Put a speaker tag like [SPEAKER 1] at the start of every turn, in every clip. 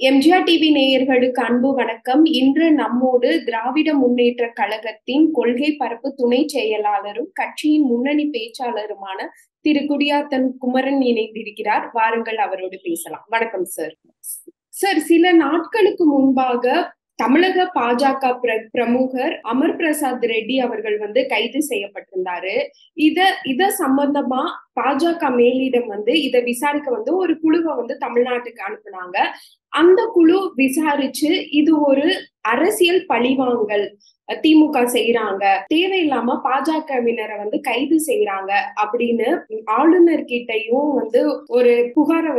[SPEAKER 1] MGR TV நேயர்களுக்கு அன்பு வணக்கம். இன்று நம்மோடு திராவிட முன்னேற்ற கழகத்தின் கொள்கை பரப்பு துணை செயலாளரும் கட்சியின் முன்னணி பேச்சாளருமான திரு குடியாத்தன் குமரன் இணைந்திருக்கிறார். வாருங்கள், அவரோடு பேசலாம். வணக்கம் சார். சார், சில நாட்களுக்கு முன்பாக தமிழக பாஜக பிரமுகர் அமர் பிரசாத் ரெட்டி அவர்கள் கைது செய்யப்பட்டிருந்தாரு. இத சம்பந்தமா பாஜக மேலிடம் இத விசாரிக்க ஒரு குழுவை தமிழ்நாட்டுக்கு அனுப்புனாங்க. அந்த குழு விசாரிச்சு இது ஒரு அரசியல் பழிவாங்கல் திமுக செய்யறாங்க, தேவையில்லாம பாஜகவினரை கைது செய்யறாங்க அப்படின்னு ஆளுநர் கிட்டையும் ஒரு புகாரை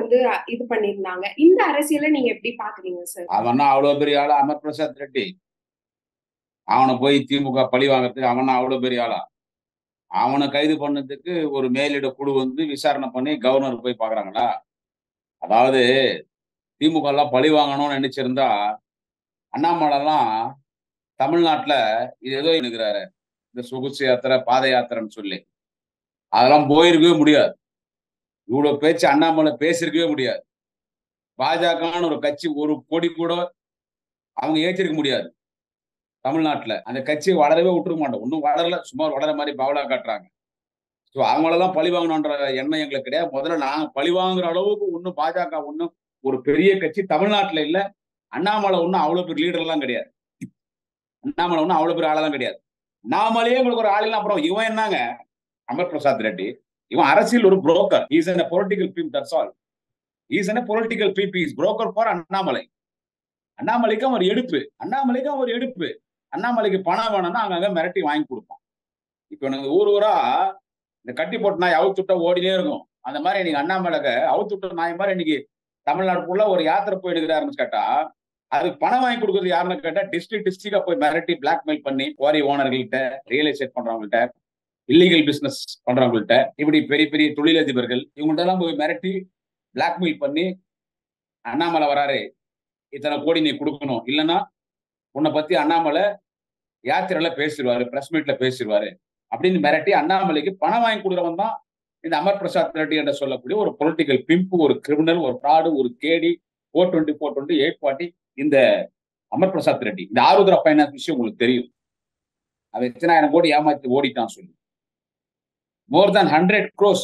[SPEAKER 1] இது பண்ணிருந்தாங்க. இந்த அரசியலை நீங்க எப்படி பாக்குறீங்க சார்?
[SPEAKER 2] அவனா அவ்வளவு பெரிய ஆளா அமர் பிரசாத் ரெட்டி? அவனை போய் திமுக பழி வாங்கறதுக்கு அவனா அவ்வளவு பெரிய ஆளா? அவனை கைது பண்ணதுக்கு ஒரு மேலிட குழு விசாரணை பண்ணி கவர்னர் போய் பாக்குறாங்களா? அதாவது திமுக எல்லாம் பழி வாங்கணும்னு நினைச்சிருந்தா அண்ணாமலை எல்லாம் தமிழ்நாட்டுல இது ஏதோ இருக்கிறாரு, இந்த சொகுசு யாத்திரை பாத யாத்திரைன்னு சொல்லி அதெல்லாம் போயிருக்கவே முடியாது. இவ்வளவு பேச்சு அண்ணாமலை பேசிருக்கவே முடியாது. பாஜகன்னு ஒரு கட்சி ஒரு கொடி கூட அவங்க ஏற்றிருக்க முடியாது தமிழ்நாட்டுல. அந்த கட்சியை வளரவே விட்டுருக்க மாட்டோம். ஒன்னும் வளரல, சுமார் வளர மாதிரி பவலா காட்டுறாங்க. ஸோ அவங்களெல்லாம் பழி வாங்கணுன்ற எண்ணம் எங்களுக்கு கிடையாது. முதல்ல நாங்க பழி வாங்குற அளவுக்கு ஒன்னும் பாஜக ஒன்னும் ஒரு பெரிய கட்சி தமிழ்நாட்டுல இல்ல. அண்ணாமலை ஒன்னும் அவ்வளவு பெரிய லீடர் எல்லாம் கிடையாது. அண்ணாமலை ஒன்னும் அவ்வளவு பெரிய ஆளெல்லாம் கிடையாது. நாமளே உங்களுக்கு ஒரு ஆள் இல்லை. அப்புறம் இவன் என்னங்க அமர் பிரசாத் ரெட்டி? இவன் அரசியல் ஒரு broker. Is a political peep, that's all. Is a political peep, is broker for Annamalai. அண்ணாமலைக்கும் ஒரு எடுப்பு. அண்ணாமலைக்கு பணம் வேணும்னா அங்கங்க மிரட்டி வாங்கி கொடுப்பான். இப்ப எனக்கு ஊரா இந்த கட்டி போட்டு நாய் அவுத்துட்டா ஓடினே இருக்கும். அந்த மாதிரி நீங்க அண்ணாமலைக்கு அவுத்துட்ட நாய் மாதிரி இன்னைக்கு தமிழ்நாட்டுக்குள்ள ஒரு யாத்திரை போயிடுகிறாருன்னு கேட்டா அதுக்கு பணம் வாங்கி கொடுக்குறது யாருன்னு கேட்டா டிஸ்ட்ரிக்டா போய் மிரட்டி பிளாக்மெயில் பண்ணி குவாரி ஓனர்கள்ட்ட, ரியல் எஸ்டேட் பண்றவங்கள்ட்ட, இல்லீகல் பிசினஸ் பண்றவங்கள்ட்ட, இப்படி பெரிய பெரிய தொழிலதிபர்கள் இவங்கள்ட்ட எல்லாம் போய் மிரட்டி பிளாக்மெயில் பண்ணி அண்ணாமலை வராரு, இத்தனை கோடி நீ கொடுக்கணும், இல்லைன்னா உன்னை பத்தி அண்ணாமலை யாத்திரையில பேசிடுவாரு, பிரஸ் மீட்ல பேசிடுவாரு அப்படின்னு மிரட்டி அண்ணாமலைக்கு பணம் வாங்கி கொடுக்குறவன் தான் இந்த அமர் பிரசாத் ரெட்டி என்று சொல்லக்கூடிய ஒரு பொலிட்டிக்கல் பிம்பு, ஒரு கிரிமினல், ஒரு ஃப்ராடு, ஒரு கேடி, 420, 420, 840 இந்த அமர் பிரசாத் ரெட்டி. இந்த ஆருத்ரா பைனான்ஸ் விஷயம் உங்களுக்கு தெரியும். அவன் எத்தனாயிரம் கோடி ஏமாத்தி ஓடிட்டான் சொல்லி மோர் தேன் 100 crores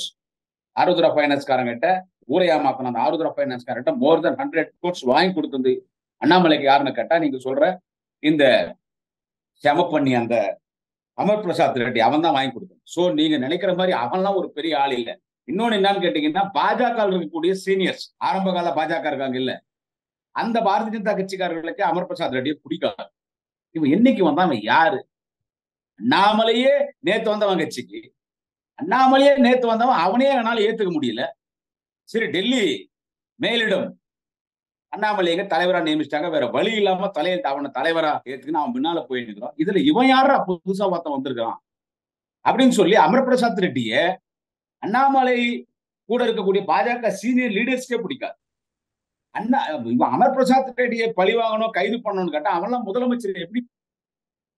[SPEAKER 2] ஆருத்ரா பைனான்ஸ்காரங்கிட்ட ஊரை ஏமாத்தின அந்த ஆருத்ரா பைனான்ஸ்காரங்கிட்ட மோர் தேன் 100 crores வாங்கி கொடுத்தது அண்ணாமலைக்கு யாருன்னு கேட்டா நீங்க சொல்ற இந்த செம பண்ணி அந்த அமர் பிரசாத் ரெட்டி அவன் தான் வாங்கி கொடுத்தான். சோ நீங்க நினைக்கிற மாதிரி அவன்லாம் ஒரு பெரிய ஆள் இல்லை. இன்னொன்னு என்னன்னு கேட்டீங்கன்னா, பாஜக இருக்கக்கூடிய சீனியர்ஸ், ஆரம்ப கால பாஜக இருக்காங்க இல்ல, அந்த பாரதிய ஜனதா கட்சிக்காரர்களுக்கு அமர் பிரசாத் ரெட்டியை பிடிக்காது. இவன் என்னைக்கு வந்தான்? அவன் யாரு? அண்ணாமலையே நேத்து வந்தவன் கட்சிக்கு, அண்ணாமலையே நேத்து வந்தவன் அவனே என்னால ஏத்துக்க முடியல. சரி, டெல்லி மேலிடம் அண்ணாமலை எங்க தலைவரா நியமிச்சிட்டாங்க, வேற வழி இல்லாம அவனை தலைவரா ஏத்துக்குன்னு அவன் பின்னால போயிட்டு இருக்கிறான். இதுல இவன் யாரா புதுசா ஒருத்தன் வந்திருக்கான் அப்படின்னு சொல்லி அமர் பிரசாத் ரெட்டிய அண்ணாமலை கூட இருக்கக்கூடிய பாஜக சீனியர் லீடர்ஸ்க்கே பிடிக்காது. அமர் பிரசாத் ரெட்டியை பழி வாங்கணும், கைது பண்ணணும்னு கேட்டா அவன்லாம் முதலமைச்சர் எப்படி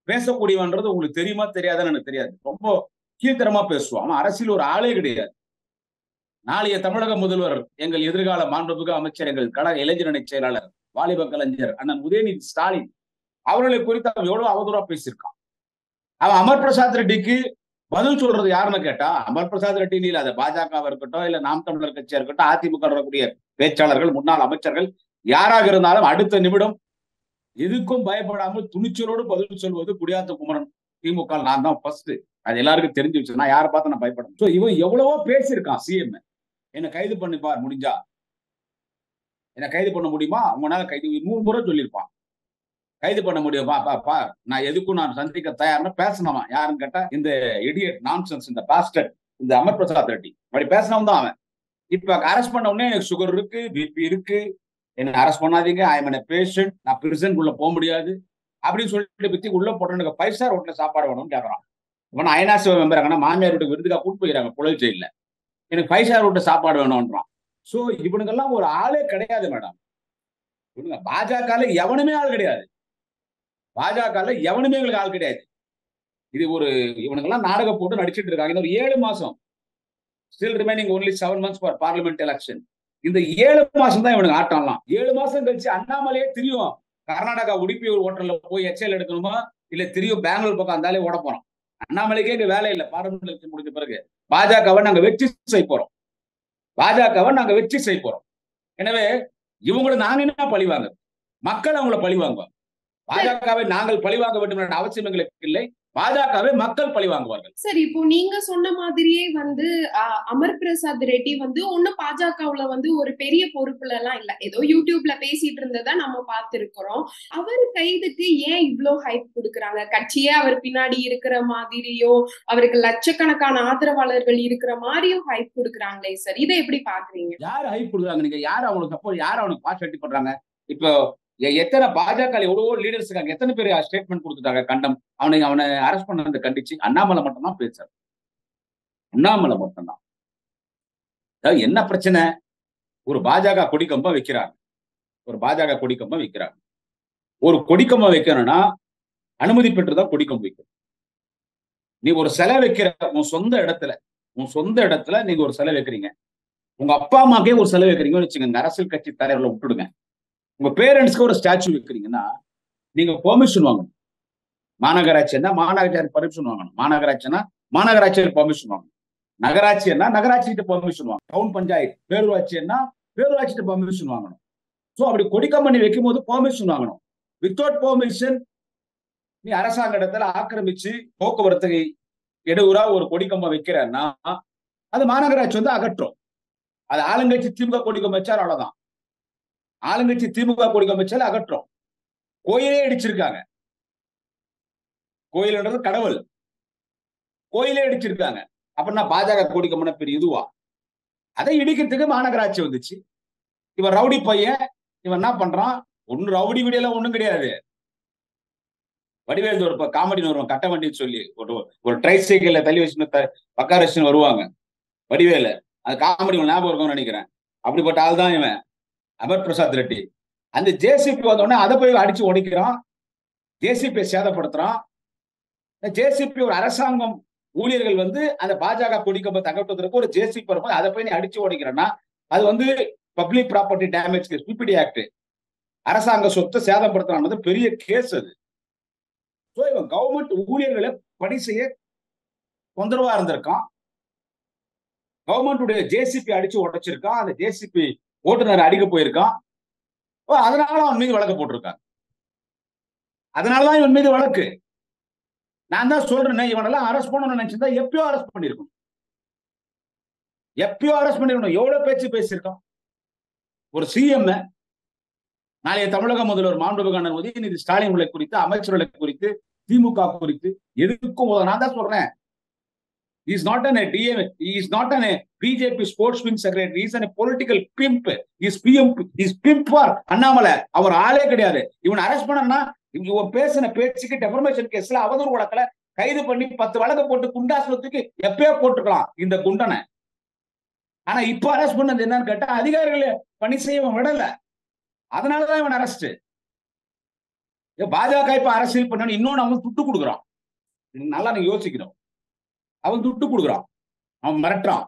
[SPEAKER 2] பேசக்கூடியவன்றது உங்களுக்கு தெரியுமா தெரியாதுன்னு எனக்கு தெரியாது. ரொம்ப கீழ்த்தரமா பேசுவான். அவன் அரசியல் ஒரு ஆளே கிடையாது. நாளைய தமிழக முதல்வர், எங்கள் எதிர்கால மாண்புமிகு அமைச்சர், எங்கள் கழக இளைஞரணி செயலாளர், வாலிப கலைஞர் அண்ணன் உதயநிதி ஸ்டாலின் அவர்களை குறித்து அவன் எவ்வளவு அவதூறா பேசியிருக்கான். அவன் அமர் பிரசாத் ரெட்டிக்கு பதில் சொல்றது யாருன்னு கேட்டா, அமர் பிரசாத் ரெட்டி இல்ல, அது பாஜக இருக்கட்டும், இல்ல நாம் தமிழர் கட்சியா இருக்கட்டும், அதிமுக இருக்கக்கூடிய பேச்சாளர்கள், முன்னாள் அமைச்சர்கள் யாராக இருந்தாலும் அடுத்த நிமிடம் எதுக்கும் பயப்படாமல் துணிச்சலோடு பதில் சொல்வது குடியாத்த குமரன். திமுக நான் தான் ஃபர்ஸ்ட். அது எல்லாருக்கும் தெரிஞ்சு வச்சு, நான் யாரை பார்த்து நான் பயப்படணும். சோ இவன் எவ்வளவோ பேசியிருக்கான். சிஎம் என்ன கைது பண்ணி பார், முடிஞ்சா என்ன கைது பண்ண முடியுமா, உங்களால கைது 100 முறை சொல்லியிருப்பான். கைது பண்ண முடியும் பார், நான் எதுக்கும் நான் சந்திக்க தயார்னு பேசினவன் யாருன்னு கேட்டா இந்த இடியட் நான்சென்ஸ், இந்த பாஸ்டர், இந்த அமர் பிரசாத் ரெட்டி. அப்படி பேசினவன் தான் அவன். இப்ப அரெஸ்ட் பண்ண உடனே எனக்கு சுகர் இருக்கு, பிபி இருக்கு, என்ன அரெஸ்ட் பண்ணாதீங்க, ஐ எம் பேஷண்ட், நான் பிரிசனுக்குள்ள போக முடியாது அப்படின்னு சொல்லிட்டு பத்தி உள்ள போட்டு 5 ஸ்டார் ஹோட்டல்ல சாப்பாடு வேணும்னு கேட்கறான். இப்ப நான் ஐநாசி மெம்பராங்கன்னா மாமியார் வீட்டுக்கு விருதுக்கா கூட்டு போயிறாங்க புழல் ஜெயில, எனக்கு 5 ஸ்டார் ஹோட்டல் சாப்பாடு வேணும்ன்றான். சோ இவனுங்கெல்லாம் ஒரு ஆளே கிடையாது மேடம். இவனுங்க பாஜக எவனுமே ஆள் கிடையாது. பாஜக எவனுமே எங்களுக்கு ஆள் கிடையாது. இது ஒரு இவனுங்கெல்லாம் நாடகம் போட்டு நடிச்சிட்டு இருக்காங்க. இன்னொரு 7 மாசம், still remaining only 7 months for parliament election. இந்த 7 மாசம் தான் இவனுக்கு ஆட்டம்லாம். 7 மாசம் கழிச்சு அண்ணாமலையே தெரியும் கர்நாடகா உடுப்பி ஒரு ஹோட்டல்ல போய் எச்எல் எடுக்கணுமா, இல்ல தெரியும் பெங்களூர் பக்கம் அந்தாலே ஓட போறோம். அண்ணாமலைக்கே இங்க வேலை இல்லை. பாராளுமன்ற முடிஞ்ச பிறகு பாஜகவை நாங்க வெற்றி செய்ய போறோம். பாஜகவை நாங்க வெற்றி செய்ய போறோம். எனவே இவங்களை நாங்க என்ன பழிவாங்க, மக்கள் அவங்கள பழிவாங்குவாங்க. பாஜகவை நாங்கள் பழிவாங்க வேண்டும் என்ற அவசியம் எங்களுக்கு இல்லை. பாஜகவை மக்கள் பழிவாங்குவார்கள்.
[SPEAKER 1] சரி, இப்போ நீங்க சொன்ன மாதிரியே அமர் பிரசாத் ரெட்டி ஒன்னும் பாஜகவுல ஒரு பெரிய பொறுப்புல எல்லாம் இல்ல, ஏதோ யூடியூப்ல பேசிட்டு இருந்ததா நம்ம பார்த்திருக்கிறோம். அவர் கைதுக்கு ஏன் இவ்ளோ ஹைப் கொடுக்குறாங்க? கட்சியே அவர் பின்னாடி இருக்கிற மாதிரியோ, அவருக்கு லட்சக்கணக்கான ஆதரவாளர்கள் இருக்கிற மாதிரியும் ஹைப் கொடுக்குறாங்களே சார், இதை எப்படி பாக்குறீங்க?
[SPEAKER 2] யார் ஹைப் கொடுக்குறாங்க? நீங்க யார் அவனுக்கு சப்போர்ட், யார் அவனுக்கு பாஸ் பண்றாங்க? இப்போ எத்தனை பாஜக எவ்வளவோ லீடர்ஸ் இருக்காங்க, எத்தனை பேர் ஸ்டேட்மெண்ட் கொடுத்துட்டாங்க கண்டம். அவனை அரெஸ்ட் பண்ண கண்டிச்சு அண்ணாமலை மட்டும்தான் பேசுறாரு. அண்ணாமலை மட்டும்தான். என்ன பிரச்சனை? ஒரு பாஜக கொடிக்கம்பம் வைக்கிறாங்க, ஒரு பாஜக கொடிக்கம்பம் வைக்கிறாங்க. ஒரு கொடிக்கம்பம் வைக்கணும்னா அனுமதி பெற்றுதான் கொடிக்கம்பம் வைக்கணும். நீ ஒரு சிலை வைக்கிற உன் சொந்த இடத்துல நீங்க ஒரு சிலை வைக்கிறீங்க, உங்க அப்பா அம்மாக்கே ஒரு சிலை வைக்கிறீங்கன்னு வச்சுக்கோங்க, அரசியல் கட்சி தலைவர்களை விட்டுடுங்க. உங்க பேரண்ட்ஸ்க்கு ஒரு ஸ்டாச்சு வைக்கிறீங்கன்னா நீங்க பெர்மிஷன் வாங்கணும். மாநகராட்சின்னா மாநகராட்சி பர்மிஷன் வாங்கணும், மாநகராட்சினா மாநகராட்சி பர்மிஷன் வாங்கணும், நகராட்சின்னா நகராட்சிகிட்ட பர்மிஷன் வாங்கணும், டவுன் பஞ்சாயத்து பேரூராட்சின்னா பேரூராட்சிகிட்ட பர்மிஷன் வாங்கணும். ஸோ அப்படி கொடிக்கம்பம் நீ வைக்கும் போது பெர்மிஷன் வாங்கணும். வித்தவுட் பெர்மிஷன் நீ அரசாங்க இடத்துல ஆக்கிரமிச்சு போக்குவரத்து இடையூறா ஒரு கொடிக்கம்பம் வைக்கிறன்னா அது மாநகராட்சி அகற்றும். அது ஆளுங்கட்சி திமுக கொடிக்கம்பம் வச்சால் அவ்வளவுதான். ஆளுங்கட்சி திமுக கொடிக்கம்பம் வச்சாலும் அகற்றும். கோயிலே இடிச்சிருக்காங்க, கோயில்ன்றது கடவுள், கோயிலே இடிச்சிருக்காங்க. அப்படின்னா பாஜக கொடிக்கம்பம்னா பெரிய இதுவா? அதை இடிக்கிறதுக்கு மாநகராட்சி வந்துச்சு. இவன் ரவுடி பையன், இவன் என்ன பண்றான்? ஒன்னும் ரவுடி வீடியோல ஒண்ணும் கிடையாது. வடிவேல் ஒரு காமெடி வருவான், கட்ட வண்டின்னு சொல்லி ஒரு ட்ரை சைக்கிள்ல தள்ளி வச்சு பக்கார வச்சுன்னு வருவாங்க வடிவேல. அது காமெடி ஞாபகம் இருக்கும்னு நினைக்கிறேன். அப்படிப்பட்ட ஆள் தான் இவன் அமர் பிரசாத் ரெட்டி. அந்த ஜேசிபி வந்தோடனே அதை போய் அடிச்சு உடைக்கிறான், ஜேசிபியை சேதப்படுத்துறான். ஜேசிபி ஒரு அரசாங்கம் ஊழியர்கள் அந்த பாஜக கொடிக்கம்பத்தை அகற்றுவதற்கு ஒரு ஜேசிபி வரும்போது அதை போய் நீ அடிச்சு உடைக்கிறன்னா அது public property damage case, PPD act, அரசாங்க சொத்தை சேதப்படுத்துறான், பெரிய கேஸ் அது. ஸோ இவன் கவர்மெண்ட் ஊழியர்களை பணி செய்ய தொந்தரவா இருந்திருக்கான். கவர்மெண்ட் ஜேசிபி அடிச்சு உடைச்சிருக்கான், அந்த ஜேசிபி ஓட்டுநர் அடிக்க போயிருக்கான். அதனால அவன் மீது வழக்கு போட்டிருக்காங்க. அதனாலதான் இவன் மீது வழக்கு. நான் தான் சொல்றேன், இவனெல்லாம் அரெஸ்ட் பண்ணணும்னு நினைச்சிருந்தா எப்பயோ அரெஸ்ட் பண்ணிருக்கணும், எப்பயோ அரெஸ்ட் பண்ணிருக்கணும். எவ்வளவு பேச்சு பேசியிருக்கான் ஒரு சிஎம். நாளைய தமிழக முதல்வர் மாண்புமிகு உதயநிதி ஸ்டாலின் குறித்து, அமைச்சர்களை குறித்து, திமுக குறித்து எதுக்கும் நான் தான் சொல்றேன், he is not an DMK, he is not an BJP sports wing secretary, he is a political pimp, he is pimp for Annamalai. அவர் ஆளே கிடையாது. இவன் அரெஸ்ட் பண்ணா இவன் பேசின பேச்சுக்கு டெஃபர்மேஷன் கேஸ்ல அவதூறு வழக்குல கைது பண்ணி 10 வழக்கு போட்டு குண்டாசுரத்துக்கு எப்பயோ போட்டுக்கலாம் இந்த குண்டனை. ஆனா இப்ப அரெஸ்ட் பண்ணது என்னன்னு கேட்டா அதிகாரிகளை பணி செய்ய விடல, அதனாலதான் இவன் அரெஸ்ட். பாஜக இப்ப அரசியல் பண்ண இன்னொன்னு அவன் துட்டு கொடுக்குறான். நல்லா நீங்க யோசிக்கணும். அவன் துட்டு கொடுக்குறான், அவன் மிரட்டுறான்,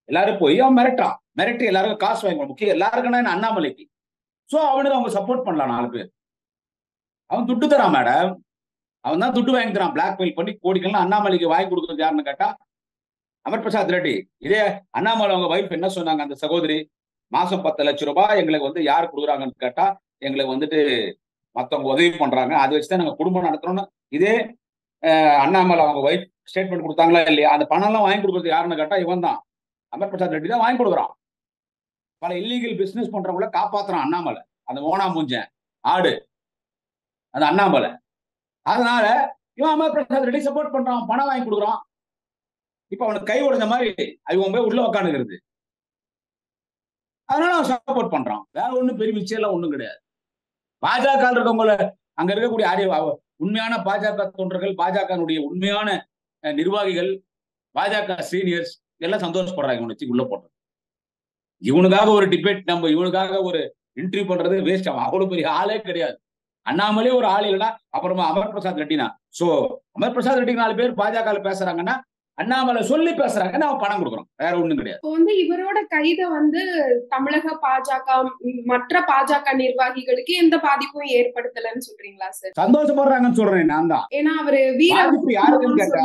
[SPEAKER 2] எல்லாரும் போய் அவன் மிரட்டுறான், மிரட்டி எல்லாருக்கும் காசு வாங்கி முக்கியம் எல்லாருக்குன்னா அண்ணாமலைக்கு. சோ அவனுக்கு அவங்க சப்போர்ட் பண்ணலாம் 4 பேர். அவன் துட்டு தரான் மேடம், அவன் தான் துட்டு வாங்கி தரான், பிளாக்மெயில் பண்ணி கோடிக்கெல்லாம். அண்ணாமலைக்கு வாங்கி கொடுக்குறது யாருன்னு கேட்டா அமர் பிரசாத் ரெட்டி. இதே அண்ணாமலை அவங்க வைஃப் என்ன சொன்னாங்க, அந்த சகோதரி, மாசம் 10 லட்சம் ரூபாய் எங்களுக்கு யார் கொடுக்குறாங்கன்னு கேட்டா எங்களுக்கு மத்தவங்க உதவி பண்றாங்க, அதை வச்சுதான் நாங்க குடும்பம் நடத்துறோம்னு. இதே அண்ணாமலை அவங்க வைஃப் ஸ்டேட்மெண்ட் கொடுத்தாங்களா இல்லையா? அந்த பணம் எல்லாம் வாங்கி கொடுக்குறது யாருன்னு கேட்டா இவன் தான், அமர் பிரசாத் ரெட்டி தான் வாங்கி கொடுக்குறான். பல இல்லீகல் பிசினஸ் பண்றவங்கள காப்பாத்துறான் அண்ணாமலை, அந்த ஓனா மூஞ்சன் ஆடு அந்த அண்ணாமலை. அதனால இவன் அமர் பிரசாத் ரெட்டி சப்போர்ட் பண்றான், பணம் வாங்கி கொடுக்குறான். இப்ப அவனுக்கு கை உடைஞ்ச மாதிரி அவங்க போய் உள்ள உட்காந்துக்கிறது, அதனால அவன் சப்போர்ட் பண்றான். வேற ஒண்ணும் பெரிய விஷயம் எல்லாம் ஒண்ணும் கிடையாது. பாஜக இருக்கவங்கள அங்க இருக்கக்கூடிய உண்மையான பாஜக தொண்டர்கள், பாஜகனுடைய உண்மையான நிர்வாகிகள், பாஜக சீனியர்ஸ் எல்லாம் சந்தோஷப்படுறாங்க இவனை உள்ள போடுறது. இவனுக்காக ஒரு டிபேட், நம்ம இவனுக்காக ஒரு இன்டர்வியூ பண்றது வேஸ்ட். அவன் அவ்வளவு பெரிய ஆளே கிடையாது. அண்ணாமலே ஒரு ஆள் இல்லைன்னா அப்புறமா அமர் பிரசாத் ரெட்டினா. சோ அமர் பிரசாத் ரெட்டி 4 பேர் பாஜக பேசுறாங்கன்னா அண்ணாமலை சொல்லி பேசுறாங்க, நான் பணம் கொடுக்குறோம், வேற ஒண்ணும் கிடையாது.
[SPEAKER 1] இப்போ வந்து இவரோட கைதை வந்து தமிழக பாஜக மற்ற பாஜக நிர்வாகிகளுக்கு எந்த பாதிப்பும் ஏற்படுத்தலன்னு சொல்றீங்களா சார்?
[SPEAKER 2] சந்தோஷப்படுறாங்கன்னு சொல்றேன் நான் தான்.
[SPEAKER 1] ஏன்னா அவரு
[SPEAKER 2] பாதிப்பு யாருக்குன்னு கேட்டா,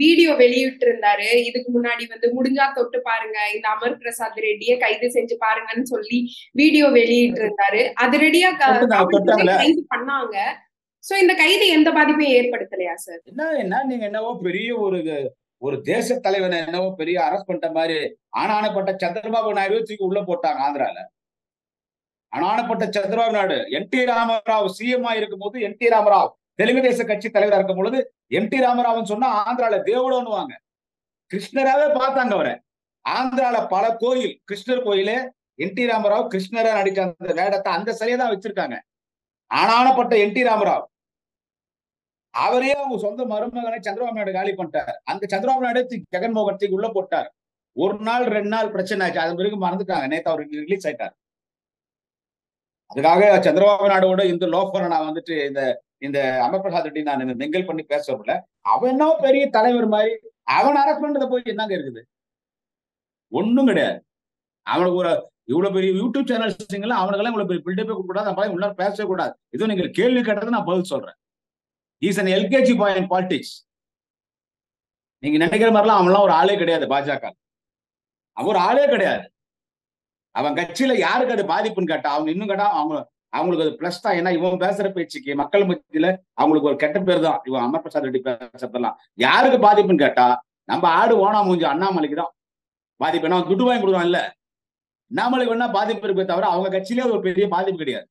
[SPEAKER 1] வீடியோ வெளியிட்டு இருந்தாரு. இதுக்கு முன்னாடி வந்து முடிஞ்சா தொட்டு பாருங்க, இந்த அமர் பிரசாத் ரெட்டியை கைது செஞ்சு பாருங்கன்னு சொல்லி வீடியோ வெளியிட்டு இருந்தாரு. அது ரெடியா கைது பண்ணாங்க. சோ இந்த கைது எந்த பாதிப்பையும் ஏற்படுத்தலையா சார்?
[SPEAKER 2] என்ன நீங்க என்னவோ பெரிய ஒரு தேச தலைவனை என்னவோ பெரிய அரஸ்ட் பண்ணிட்ட மாதிரி ஆனானப்பட்ட சந்திரபாபு நாயுடு தூக்கி உள்ள போட்டாங்க ஆந்திரால. ஆனானப்பட்ட சந்திரபாபு நாயுடு என் டி ராமராவ் சிஎம் இருக்கும் போது, என் டி ராமராவ் தெலுங்கு தேச கட்சி தலைவராக இருக்கும் பொழுது என் டி ராமராவ் சொன்னா ஆந்திரால தேவடோன்னுவாங்க, கிருஷ்ணராவே பார்த்தாங்க அவரை. ஆந்திரால பல கோயில், கிருஷ்ணர் கோயிலே என் டி ராமராவ் கிருஷ்ணரா நடிச்ச அந்த வேடத்தை அந்த சிலையை தான் வச்சிருக்காங்க. ஆனானப்பட்ட என் டி ராமராவ் அவரே அவங்க சொந்த மருமகனை சந்திரபாபு நாயுடு காலி பண்ணிட்டார். அந்த சந்திரபாபு நாயுடு ஜெகன்மோகன் சிங் உள்ள போட்டார். ஒரு நாள் 2 நாள் பிரச்சனை ஆச்சு, அதன் பிறகு மறந்துட்டாங்க. நேத்து அவர் ரிலீஸ் ஆயிட்டார். அதுக்காக சந்திரபாபு நாயுடோட இந்த லோஃபரை நான் வந்துட்டு இந்த அமர் பிரசாத் ரெட்டி நான் நெங்கல் பண்ணி பேசல. அவன் என்ன பெரிய தலைவர் மாதிரி அவன் அரஸ்ட் பண்றத போய் என்னங்க இருக்குது? ஒண்ணும் கிடையாது. அவனுக்கு ஒரு இவ்வளவு பெரிய யூடியூப் சேனல்ஸ் அவனுக்கெல்லாம் இவ்வளவு பெரிய பில்டப்பே கொடுக்க கூடாது, நம்ம உள்ள பேசவே கூடாது. இதுவும் நீங்க கேள்வி கேட்டது நான் பதில் சொல்றேன். Is an LKG boy in politics. நீங்க நினைக்கிற மாதிரிலாம் அவன்லாம் ஒரு ஆளே கிடையாது. பாஜக அவன் ஒரு ஆளே கிடையாது. அவன் கட்சியில யாருக்கு அது பாதிப்புன்னு கேட்டா, அவங்க இன்னும் கேட்டா அவங்களுக்கு அது பிளஸ் தான். ஏன்னா இவன் பேசுற பேச்சுக்கு மக்கள் மத்தியில அவங்களுக்கு ஒரு கெட்ட பேர் தான். இவன் அமர் பிரசாத் ரெட்டி பேசுறதெல்லாம் யாருக்கு பாதிப்புன்னு கேட்டா, நம்ம ஆடு ஓனா மூஞ்சி அண்ணாமலைக்கு தான் பாதிப்பு. ஏன்னா துட்டு வாங்கி கொடுக்குறான் இல்ல, அண்ணாமலைக்கு வேணா பாதிப்பு இருக்கே தவிர அவங்க கட்சியிலே ஒரு பெரிய பாதிப்பு கிடையாது.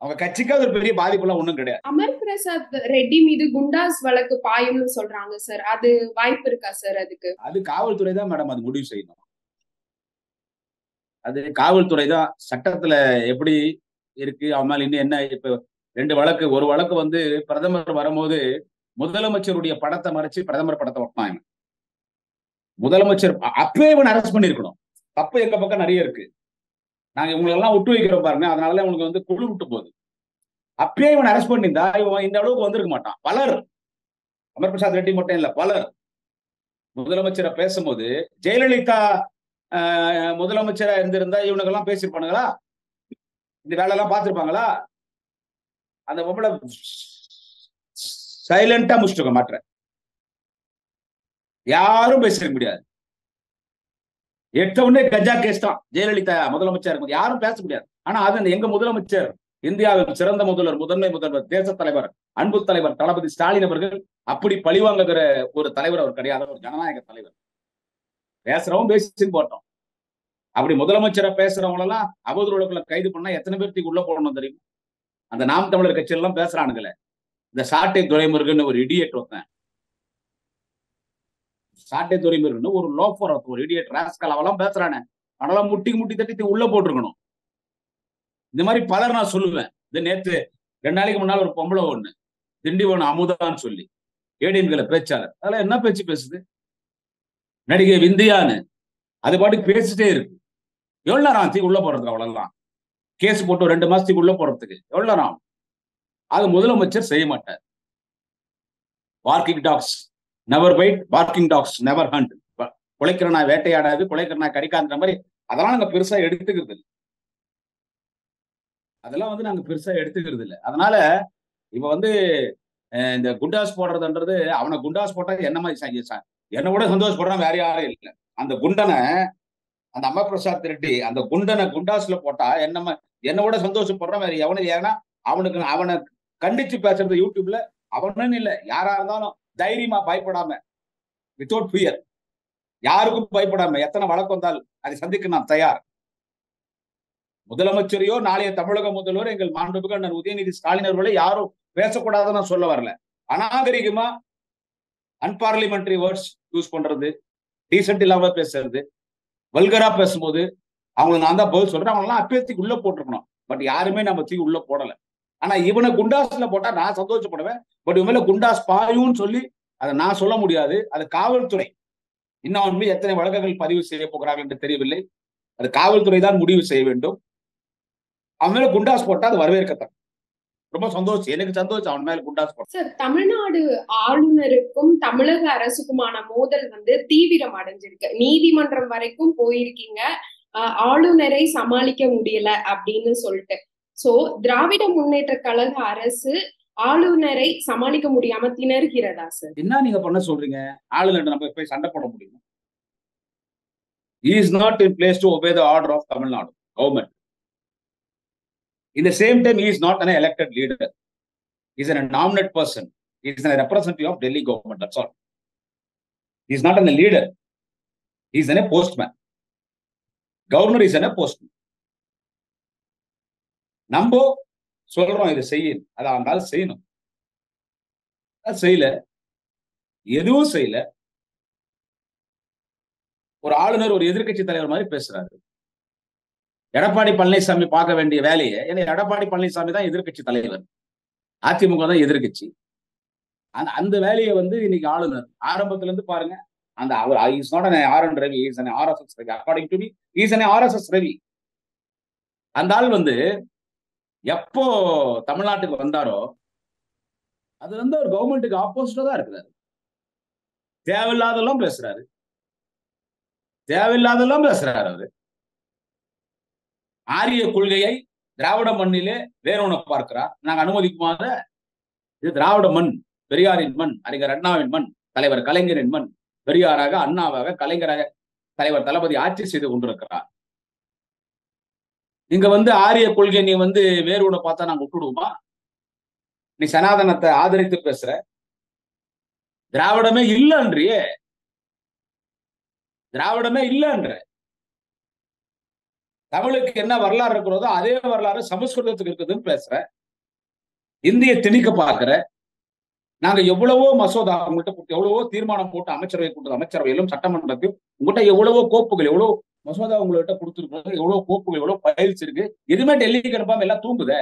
[SPEAKER 2] அவங்க கட்சிக்கு ஒரு பெரிய பாதிப்பு எல்லாம் ஒண்ணும் கிடையாது.
[SPEAKER 1] அமர் பிரசாத் ரெட்டி மீது குண்டாஸ் வழக்கு பாயும்னு சொல்றாங்க சார், அது வாய்ப்பு இருக்கா சார்? அது
[SPEAKER 2] காவல்துறை தான் மேடம் அது முடிவு செய்யணும். அது காவல்துறை தான் சட்டத்துல எப்படி இருக்கு. அவன் மேல இன்னும் என்ன, இப்ப 2 வழக்கு. ஒரு வழக்கு வந்து பிரதமர் வரும்போது முதலமைச்சருடைய படத்தை மறைச்சு பிரதமர் படத்தை ஒட்டினாங்க. முதலமைச்சர் அப்பவே இவன் அரெஸ்ட் பண்ணிருக்கணும். தப்பு எங்க பக்கம் நிறைய இருக்கு. நாங்க இவங்களெல்லாம் விட்டு வைக்கிறோம் பாருங்க, அதனால இவங்களுக்கு வந்து குழு விட்டு போகுது. அப்பயே இவன் அரெஸ்ட் பண்ணியிருந்தா இவன் இந்த அளவுக்கு வந்திருக்க மாட்டான். பலர், அமர் பிரசாத் ரெட்டி மட்டும் இல்ல, பலர் முதலமைச்சரை பேசும்போது ஜெயலலிதா முதலமைச்சரா இருந்திருந்தா இவனுக்கெல்லாம் பேசியிருப்பானுங்களா? இந்த வேலை எல்லாம் பார்த்திருப்பாங்களா? அந்த பொம்பளை சைலண்டா முடிச்சுட்டு மாற்ற யாரும் பேசிருக்க முடியாது. எட்டவுடனே கஜா கேஸ் தான். ஜெயலலிதா முதலமைச்சர் இருக்கும் யாரும் பேச முடியாது. ஆனா அது எங்க முதலமைச்சர், இந்தியாவின் சிறந்த முதல்வர், முதன்மை முதல்வர், தேச தலைவர், அன்பு தலைவர் தளபதி ஸ்டாலின் அவர்கள் அப்படி பழிவாங்குகிற ஒரு தலைவர் அவர் கிடையாது. ஒரு ஜனநாயக தலைவர். பேசுறவங்க பேசின்னு போட்டோம். அப்படி முதலமைச்சரை பேசுறவங்க எல்லாம் அவதூறுக்குள்ள கைது பண்ணா எத்தனை பேருக்கு உள்ள போடணும் தெரியும்? அந்த நாம் தமிழர் கட்சியெல்லாம் பேசுறானுங்களே, இந்த சாட்டை துரைமுருகன் ஒரு இடியட் ஒருத்தன், சாட்டை துரைமுருகன் ஒரு லோஃபர், ஒரு இடியட் ராஸ்கல், அவெல்லாம் பேசுறானே, அதெல்லாம் முட்டி தட்டி உள்ள போட்டிருக்கணும். இந்த மாதிரி பலர் நான் சொல்லுவேன். இது நேத்து 2 நாளைக்கு முன்னால் ஒரு பொம்பளை ஒண்ணு திண்டிவனம் அமுதான்னு சொல்லி ஏடிஎம்கேல பேச்சாளர், அதெல்லாம் என்ன பேச்சு பேசுது? நடிகை விந்தியான்னு அது பாட்டுக்கு பேசிட்டே இருக்கு. எவ்வளவு நேரம் ஆச்சு உள்ள போறதுக்கு? அவ்வளவுதான் கேஸ் போட்டு 2 மாசத்துக்கு உள்ள போறதுக்கு எவ்வளவு நேரம்? அது முதலமைச்சர் செய்ய மாட்டார். Barking dogs never bite, barking dogs never hunt. குலைக்கிற நாய் வேட்டையாடாது, குலைக்கிற நாய் கடிக்காதுன்ற மாதிரி அதெல்லாம் நாங்க பெருசா எடுத்துக்கிறது இல்லை. அதெல்லாம் வந்து நாங்க பெருசா எடுத்துக்கிறது இல்லை. அதனால இப்ப வந்து இந்த குண்டாஸ் போடுறதுன்றது, அவனை குண்டாஸ் போட்டா என்ன மாதிரி என்ன விட சந்தோஷப்படுறான் வேற யாரும் இல்லை. அந்த குண்டனை, அந்த அமர் பிரசாத் ரெட்டி அந்த குண்டனை குண்டாஸ்ல போட்டா என்ன விட சந்தோஷப்படுறான் வேற எவனு. ஏன்னா அவனை கண்டிச்சு பேசுறது யூடியூப்ல அவனுன்னு இல்லை, யாரா இருந்தாலும் தைரியமா பயப்படாம, வித்தவுட் ஃபியர், யாருக்கும் பயப்படாம எத்தனை வழக்கு வந்தால் அதை சந்திக்க நான் தயார். முதலமைச்சரையோ நாளைய தமிழக முதல்வர் எங்கள் மாண்புமிகு அண்ணன் உதயநிதி ஸ்டாலின் அவர்களை யாரும் பேசக்கூடாதுன்னு நான் சொல்ல வரல. அநாகரிகமா அன்பார்லிமெண்டரி வேர்ட்ஸ் யூஸ் பண்றது, டீசென்ட் இல்லாம பேசுறது, வல்கரா பேசும்போது அவங்களுக்கு நான் தான் பதில் சொல்றேன். அவங்களாம் அப்பேத்துக்கு உள்ள போட்டிருக்கணும். பட் யாருமே நம்ம தூக்கி உள்ள போடல. ஆனா இவனை குண்டாஸ்ல போட்டா நான் சந்தோஷப்படுவேன். பட் இவன் மேல குண்டாஸ் பாயும்னு சொல்லி அதை நான் சொல்ல முடியாது. அது காவல்துறை இன்னும் எத்தனை வழக்குகள் பதிவு செய்ய போகிறார்கள் என்று தெரியவில்லை. அது காவல்துறை தான் முடிவு செய்ய வேண்டும். அவன் மேல குண்டாஸ் போட்டா அது வரவேற்கத்தக்க. ரொம்ப சந்தோஷம், எனக்கு சந்தோஷம் அவன் மேல குண்டாஸ் போட.
[SPEAKER 1] சார், தமிழ்நாடு ஆளுநருக்கும் தமிழக அரசுக்குமான மோதல் தீவிரம் அடைஞ்சிருக்கு. நீதிமன்றம் வரைக்கும் போயிருக்கீங்க. ஆளுநரை சமாளிக்க முடியல அப்படின்னு சொல்லிட்டு. சோ திராவிட முன்னேற்ற கழக அரசு ஆளுநரை சமாளிக்க முடியாம திணறுகிறதா சார்?
[SPEAKER 2] என்ன நீங்க பண்ண சொல்றீங்க? ஆளுநர் நம்ம போய் சண்டை போட முடியுமா? He is not in place to obey the order of Tamil Nadu government. In the same time, he is not an elected leader. He is a nominate person. He is a representative of Delhi government. That's all. He is not a leader. He is a postman. Governor is a postman. நம்ம சொல்றோம் இதை செய்யணும், அதான் இருந்தாலும் செய்யணும். செய்யல, எதுவும் செய்யல. ஒரு ஆளுநர் ஒரு எதிர்க்கட்சி தலைவர் மாதிரி பேசுறாரு. எடப்பாடி பழனிசாமி பார்க்க வேண்டிய வேலையை, ஏன்னா எடப்பாடி பழனிசாமி தான் எதிர்க்கட்சி தலைவர், அதிமுக தான் எதிர்க்கட்சி. அந்த வேலையை இன்னைக்கு ஆளுநர் ஆரம்பத்துல இருந்து பாருங்க. அந்த அவர் is not an RN Ravi, he is an RSS Ravi. According to me, he is an RSS Ravi. அந்த ஆள் எப்போ தமிழ்நாட்டுக்கு வந்தாரோ அது ஒரு கவர்மெண்ட்டுக்கு ஆப்போசிட்டா தான் இருக்கிறாரு. தேவையில்லாதெல்லாம் பேசுறாரு, தேவையில்லாதெல்லாம் பேசுறாரு. அவரு ஆரிய கொள்கையை திராவிட மண்ணிலே வேறொன்னு பார்க்கிறார். நாங்க அனுமதிக்குமாத, இது திராவிட மண், பெரியாரின் மண், அறிஞர் அண்ணாவின் மண், தலைவர் கலைஞரின் மண். பெரியாராக, அண்ணாவாக, கலைஞராக தலைவர் தளபதி ஆட்சி செய்து கொண்டிருக்கிறார். இங்க ஆரிய கொள்கை நீ வேறு ஒண்ணு பார்த்தா நாங்க விட்டுடுவோமா? நீ சனாதனத்தை ஆதரித்து பேசுற, திராவிடமே இல்லைன்றியே, திராவிடமே இல்லைன்ற. தமிழுக்கு என்ன வரலாறு இருக்கிறதோ அதே வரலாறு சமஸ்கிருதத்துக்கு இருக்குதுன்னு பேசுற, இந்திய திணிக்க பாக்குற. நாங்க எவ்வளவோ மசோதா உங்கள்கிட்ட கொடுத்து, எவ்வளவோ தீர்மானம் போட்டு அமைச்சரவை கொடுத்து, அமைச்சரவையிலும் சட்டமன்றத்தையும் உங்கள்கிட்ட எவ்வளவோ கோப்புகள், எவ்வளவு மசோதா உங்கள்கிட்ட கொடுத்துருக்கோம், எவ்வளவு கோப்புகள், எவ்வளவு பயிற்சி இருக்கு. எதுவுமே டெல்லிக்கு அனுப்பாம எல்லாம் தூங்குத,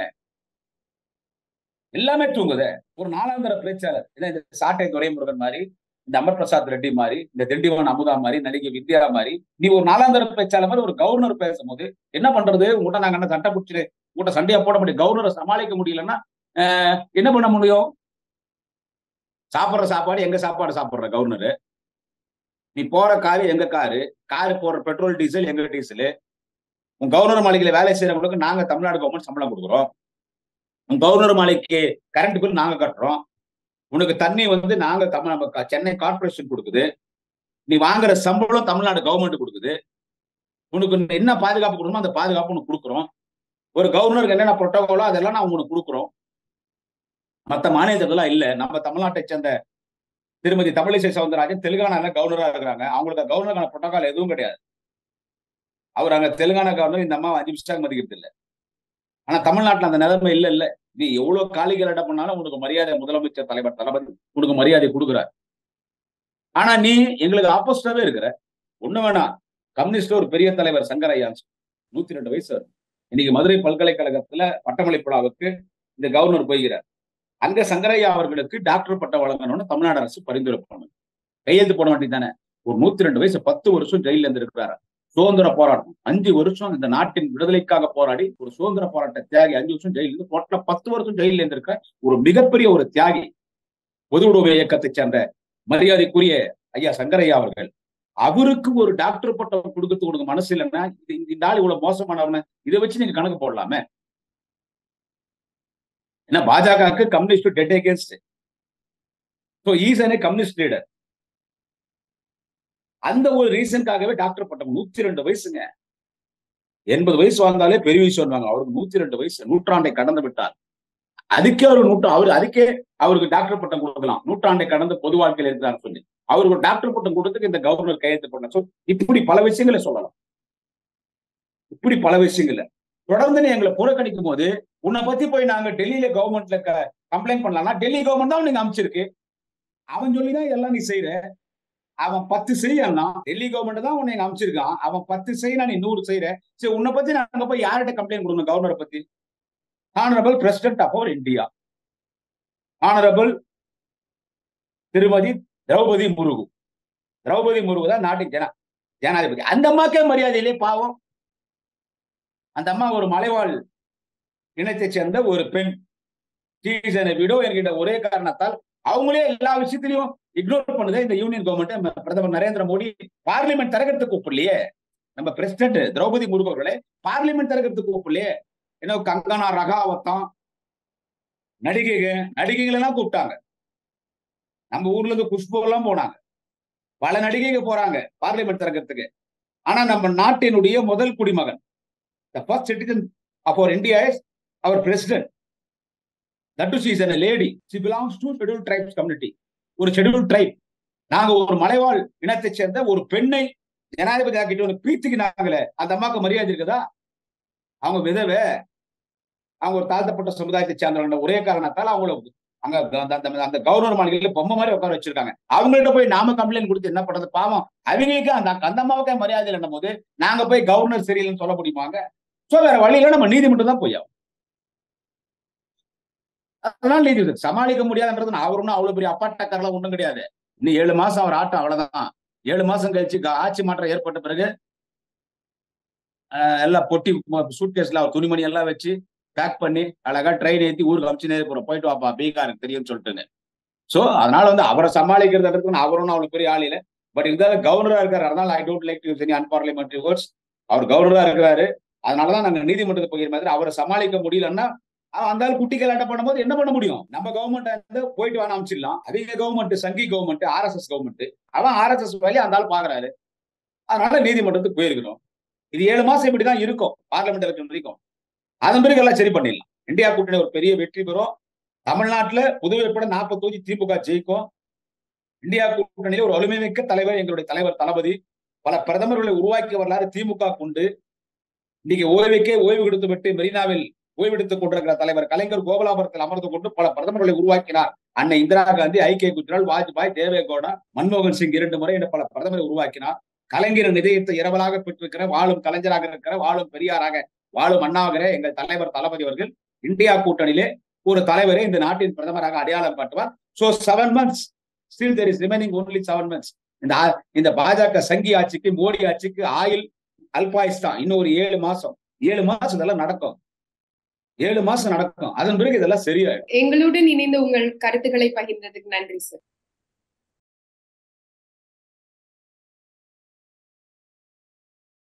[SPEAKER 2] எல்லாமே தூங்குத. ஒரு நாளாந்திர பேச்சாளர், இந்த சாட்டை துரைமுருகன் மாதிரி, இந்த அமர் பிரசாத் ரெட்டி மாதிரி, இந்த திண்டிவன் அமுதா மாதிரி, நடிகை வித்யா மாதிரி, நீ ஒரு நாளாந்திர பேச்சாளர் மாதிரி ஒரு கவர்னர் பேசும்போது என்ன பண்றது? உங்கள்கிட்ட நாங்க என்ன சட்டை பிடிச்சி உங்கள்கிட்ட சண்டையா போட முடியும்? கவர்னரை சமாளிக்க முடியலன்னா என்ன பண்ண முடியும்? சாப்பிடுற சாப்பாடு எங்க சாப்பாடு சாப்பிடுற கவர்னரு, நீ போற காரு எங்க காரு, காரு போற பெட்ரோல் டீசல் எங்க டீசலு. உன் கவர்னர் மாளிகையில வேலை செய்யறவங்களுக்கு நாங்க தமிழ்நாடு கவர்மெண்ட் சம்பளம் கொடுக்குறோம். உன் கவர்னர் மாளிகைக்கு கரண்ட் பில் நாங்க கட்டுறோம். உனக்கு தண்ணி நாங்க சென்னை கார்பரேஷன் கொடுக்குது. நீ வாங்குற சம்பளம் தமிழ்நாடு கவர்மெண்ட் கொடுக்குது. உனக்கு என்ன பாதுகாப்பு கொடுக்கணுமோ அந்த பாதுகாப்பு உனக்கு கொடுக்குறோம். ஒரு கவர்னருக்கு என்னென்ன புரோட்டோகாலோ அதெல்லாம் நான் உனக்கு கொடுக்குறோம். மற்ற மாநிலத்துக்கெல்லாம் இல்ல. நம்ம தமிழ்நாட்டை சேர்ந்த திருமதி தமிழிசை சவுந்தரராஜன் தெலுங்கானால கவர்னரா இருக்கிறாங்க. அவங்களுக்கு கவர்னருக்கான புரோட்டோகால் எதுவும் கிடையாது. அவர் அங்க தெலுங்கானா கவர்னர் இந்த அம்மா 5 நிமிஷம் மதிக்கிறது இல்லை. ஆனா தமிழ்நாட்டுல அந்த நிலைமை இல்ல. நீ எவ்வளவு காலிகள் பண்ணாலும் உனக்கு மரியாதை முதலமைச்சர் தலைவர் தளபதி உனக்கு மரியாதை கொடுக்குறார். ஆனா நீ எங்களுக்கு ஆப்போசிட்டாவே இருக்கிற. ஒண்ணு வேணாம், கம்யூனிஸ்ட் ஒரு பெரிய தலைவர் சங்கரையா 102 வயசு. இன்னைக்கு மதுரை பல்கலைக்கழகத்துல பட்டமளிப்பு விழாவுக்கு இந்த கவர்னர் போகிறார். அங்க சங்கரையா அவர்களுக்கு டாக்டர் பட்டம் வழங்கணும்னு தமிழ்நாடு அரசு பரிந்துரை பண்ணணும். கையெழுத்து போட வேண்டியதானே? ஒரு 102 வயசு 10 வருஷம் ஜெயில இருந்து இருக்கிறாரு. சுதந்திர போராட்டம் 5 வருஷம் இந்த நாட்டின் விடுதலைக்காக போராடி ஒரு சுதந்திர போராட்ட தியாகி. 5 வருஷம் ஜெயில இருந்து, டோட்டலா 10 வருஷம் ஜெயில இருந்திருக்க ஒரு மிகப்பெரிய ஒரு தியாகி. பொது உடைமை இயக்கத்தை சேர்ந்த மரியாதைக்குரிய ஐயா சங்கரையா அவர்கள், அவருக்கு ஒரு டாக்டர் பட்டம் கொடுக்க மனசு இல்லைன்னா இந்த ஆள் இவ்வளவு மோசமானவன இதை வச்சு நீங்க கணக்கு போடலாமே. ஏன்னா பாஜகவுக்கு communist dead against. So is an communist leader. அந்த ஒரு ரீசனுக்காகவே டாக்டர் பட்டம் 102 வயசுங்க. 80 வயசு வாழ்ந்தாலே பெரிய விஷயம். அவருக்கு 102 வயசு, நூற்றாண்டை கடந்து விட்டார். அதுக்கே அதுக்கே அவருக்கு டாக்டர் பட்டம் கொடுக்கலாம். நூற்றாண்டை கடந்த பொது வாழ்க்கையில் இருக்கிறார் சொல்லி அவருக்கு ஒரு டாக்டர் பட்டம் கொடுத்துக்கு இந்த கவர்னர் கையெழுத்து பண்ண. சோ இப்படி பல விஷயங்களை சொல்லலாம். இப்படி பல விஷயங்களை தொடர்ந்து எங்களை புறக்கணிக்கும் போது உன்னை பத்தி போய் நாங்க டெல்லியில கவர்மெண்ட்ல கம்ப்ளைண்ட் பண்ணலாம்னா டெல்லி கவர்மெண்ட் தான் நீங்க அமைச்சிருக்கு. அவன் சொல்லிதான் இதெல்லாம் நீ செய்யற. அவன் 10 செய்யனா டெல்லி கவர்மெண்ட் தான் உன்னை அமைச்சிருக்கான். அவன் 10 செய்யனா நீ 100 செய்யற. சரி, உன்னை பத்தி நாங்க போய் யார்கிட்ட கம்ப்ளைண்ட் கொடுக்கணும்? கவர்னரை பத்தி honourable president of our India, honourable திருமதி திரௌபதி முர்மு. திரௌபதி முர்மு தான் நாட்டுக்கு ஜனாதிபதி. அந்த அம்மாக்கே மரியாதையிலே பாவம். அந்த அம்மா ஒரு மலைவாழ் இனத்தை சேர்ந்த ஒரு பெண். விடோ என்கின்ற ஒரே காரணத்தால் அவங்களே எல்லா விஷயத்திலையும் இக்னோர் பண்ணுது இந்த யூனியன் கவர்மெண்ட். பிரதமர் நரேந்திர மோடி பார்லிமெண்ட் திறக்கிறதுக்கு கூப்பிடலையே, நம்ம பிரசிடென்ட் திரௌபதி முர்மு அவர்களே பார்லிமெண்ட் திறக்கிறதுக்கு கூப்பிடலையே. ஏன்னா கங்கனா ரகாவத்தம் நடிகைகள் எல்லாம் கூப்பிட்டாங்க. நம்ம ஊர்ல இருந்து குஷ்பு எல்லாம் போனாங்க, பல நடிகைகள் போறாங்க பார்லிமெண்ட் திறக்கிறதுக்கு. ஆனா நம்ம நாட்டினுடைய முதல் குடிமகன், the first citizen of our India is our president. That too she is a lady. She belongs to scheduled tribes community. ஒரு scheduled tribe. நாங்க ஒரு மலைவாழ் இனத்தை சேர்ந்த ஒரு பெண்ணை ஜனாதிபதி ஆக்கிட்டு ஒரு பீத்துக்கு நாங்களே, அந்த அம்மாவுக்கு மரியாதை இருக்குதா? அவங்க விதவை, அவங்க ஒரு தாழ்த்தப்பட்ட சமுதாயத்தை சேர்ந்தவங்க. ஒரே காரணத்தால் அவங்களுக்கு அங்க அந்த கவர்னர் மாளிகையில பொம்மை மாதிரி உட்கார வச்சிருக்காங்க. அவங்கள்ட்ட போய் நாம கம்ப்ளைண்ட் கொடுத்து என்ன பண்றது? பாவம் அவங்களுக்கு அந்த அம்மாவுக்கே மரியாதை இல்லைன்னும் போது நாங்க போய் கவர்னர் சரியில்லைன்னு சொல்ல முடியுமாங்க? சோ வேற வழியில நம்ம நீதிமன்றம் தான் போய் ஆகும். அதனால நீதி சமாளிக்க முடியாதுன்றது அவருன்னு அவ்வளவு பெரிய அப்பாட்டக்காரெல்லாம் ஒண்ணும் கிடையாது. இன்னும் 7 மாசம் அவர் ஆட்டம், அவ்வளவுதான். 7 மாசம் கழிச்சு ஆட்சி மாற்றம் ஏற்பட்ட பிறகு எல்லாம் பொட்டி சூட்கேஸ்ல அவர் துணிமணி எல்லாம் வச்சு பேக் பண்ணி அழகா ட்ரெயின் ஏற்றி ஊருக்கு அமிச்சுனே போறோம், போயிட்டு வாப்பா பீகாருக்கு தெரியும்னு சொல்லிட்டுன்னு. சோ அதனால அவரை சமாளிக்கிறது அவரும் அவ்வளவு பெரிய ஆள் இல்லை. பட் இருந்தாலும் கவர்னரா இருக்காரு. அதனால I don't like to use any unparliamentary words. அவர் கவர்னரா இருக்கிறாரு. அதனாலதான் நாங்க நீதிமன்றத்துக்கு போகிற மாதிரி அவரை சமாளிக்க முடியலன்னா அந்த குட்டி கலாட்டம் பண்ணும்போது என்ன பண்ண முடியும்? நம்ம கவர்மெண்ட் போயிட்டு வாங்க அமைச்சிடலாம். அவங்க கவர்மெண்ட் சங்கி கவர்மெண்ட், RSS கவர்மெண்ட், அவன் RSS வேலையை அந்த ஆள் பாக்குறாரு. அதனால நீதிமன்றத்துக்கு போயிருக்கணும். இது 7 மாசம் இப்படிதான் இருக்கும் பார்லிமெண்ட் இருக்கிற வரைக்கும். அதன் பிறகு எல்லாம் சரி பண்ணிடலாம். இந்தியா கூட்டணி ஒரு பெரிய வெற்றி பெறும். தமிழ்நாட்டுல புதுவை உட்பட 40 தொகுதி திமுக ஜெயிக்கும். இந்தியா கூட்டணியில ஒரு வலிமைமிக்க தலைவர் எங்களுடைய தலைவர் தளபதி. பல பிரதமர்களை உருவாக்கிய வரலாறு திமுக கொண்டு இன்னைக்கு ஓய்வு கொடுத்து விட்டு மெரினாவில் ஓய்வெடுத்துக் கொண்டிருக்கிற தலைவர் கலைஞர் கோபாலபுரத்தில் அமர்ந்து கொண்டு பல பிரதமர்களை உருவாக்கினார். அன்னை இந்திரா காந்தி, ஐக்கிய குஜரால், வாஜ்பாய், தேவேகவுடா, மன்மோகன் சிங் 2 முறை என பல பிரதமரை உருவாக்கினார். கலைஞரின் இதயத்தை இரவலாக பெற்றிருக்கிற வாழும் கலைஞராக இருக்கிற, வாழும் பெரியாராக, வாழும் அண்ணாகிற எங்கள் தலைவர் தளபதி அவர்கள் இந்தியா கூட்டணியிலே ஒரு தலைவரை இந்த நாட்டின் பிரதமராக அடையாளம் காட்டுவார். So 7 months still there is remaining only 7 months. இந்த பாஜக சங்கி ஆட்சிக்கு, மோடி ஆட்சிக்கு ஆயில் அல்பாயுஸ் தான். இன்னும் ஒரு 7 மாசம் இதெல்லாம் நடக்கும். 7 மாசம் நடக்கும். அதன் பிறகு இதெல்லாம் சரியாயிடும்.
[SPEAKER 1] எங்களுடன் இணைந்து உங்கள் கருத்துக்களை பகிர்ந்ததுக்கு நன்றி சார்.